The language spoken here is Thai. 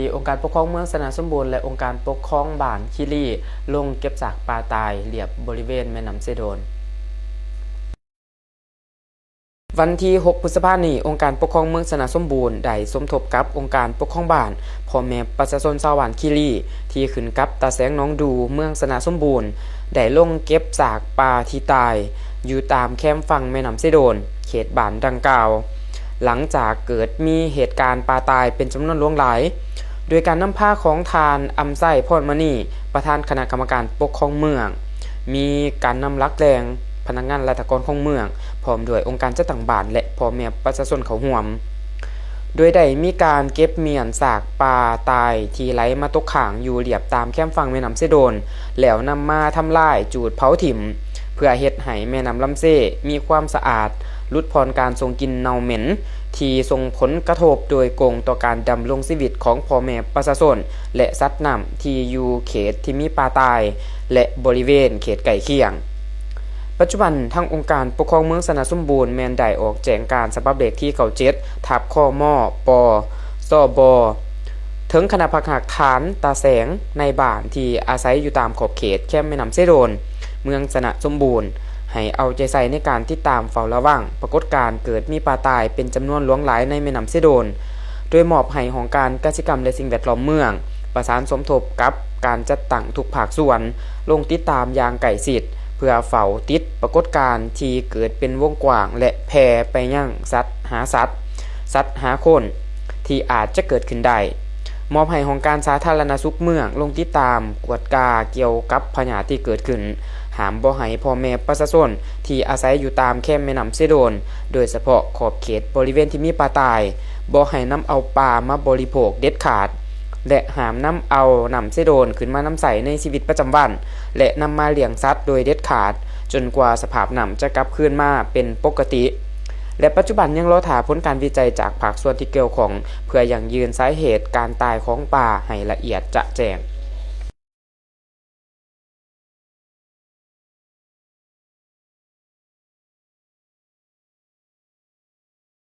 ที่องค์การปกครองเมืองสนาสมบูรณ์และองค์การปกครองบ้านคิรีลงเก็บซากปลาตายเรียบบริเวณแม่น้ำเซโดนวันที่6พฤษภาคมนี้องค์การปกครองเมืองสนาสมบูรณ์ได้สมทบกับองค์การปกครองบ้านพ่อแม่ประชาชนชาวบ้านคิรีที่ขึ้นกับตาแสงน้องดูเมืองสนาสมบูรณ์ได้ลงเก็บซากปลาที่ตายอยู่ตามแคมฝั่งแม่น้ำเซโดนเขตบ้านดังกล่าวหลังจากเกิดมีเหตุการณ์ปลาตายเป็นจำนวนหลวงหลายโดยการนำผ้าของทานอำไส้พรมณีประธานคณะกรรมการปกครองเมืองมีการนำลักแรงพนักงานราชการของเมืองพร้อมด้วยองค์การจัดตั้งบ้านและพ่อแม่ประชาชนเขาร่วมโดยได้มีการเก็บเมียนซากปลาตายที่ไหลมาตกค้างอยู่เรียบตามแคมฝั่งแม่น้ำเซโดนแล้วนำมาทำลายจูดเผาถิ่มเพื่อเฮ็ดให้แม่น้ำลำเซมีความสะอาดลดพรการส่งกลิ่นเน่าเหม็นที่ส่งผลกระทบโดยกงต่อการดำรงชีวิตของพ่อแม่ประชาชนและสัตว์น้ำที่อยู่เขตที่มีปลาตายและบริเวณเขตใกล้เคียงปัจจุบันทางองค์การปกครองเมืองสนาสมบูรณ์แม่นได้ออกแจ้งการฉบับเลขที่97ทับคมปสบถึงคณะพักหักฐานตาแสงในบ้านที่อาศัยอยู่ตามขอบเขตแคมแม่น้ำเซโดนเมืองสนาสมบูรณ์ให้เอาใจใส่ในการติดตามเฝ้าระวังปรากฏการณ์เกิดมีปลาตายเป็นจำนวนหลวงหลายในแม่น้ำเซโดนโดยมอบให้ของการกสิกรรมและสิ่งแวดล้อมเมืองประสานสมทบกับการจัดตั้งทุกภาคส่วนลงติดตามอย่างใกล้ชิดเพื่อเฝ้าติดปรากฏการณ์ที่เกิดเป็นวงกว้างและแพร่ไปยังสัตว์หาคนที่อาจจะเกิดขึ้นได้มอบให้ของการสาธารณสุขเมืองลงติดตามกวดกาเกี่ยวกับพยาธิที่เกิดขึ้นหามบ่ให้พ่อแม่ประชาชนที่อาศัยอยู่ตามแคมแม่น้ำเซโดนโดยเฉพาะขอบเขตบริเวณที่มีปลาตายบ่ให้นำเอาปลามาบริโภคเด็ดขาดและหามนำเอาน้ำเซโดนขึ้นมานำใส่ในชีวิตประจำวันและนำมาเลี้ยงสัตว์โดยเด็ดขาดจนกว่าสภาพน้ำจะกลับคืนมาเป็นปกติและปัจจุบันยังรอถาผลการวิจัยจากภาคส่วนที่เกี่ยวข้องเพื่อยังยืนสาเหตุการตายของปลาให้ละเอียดจะแจ้ง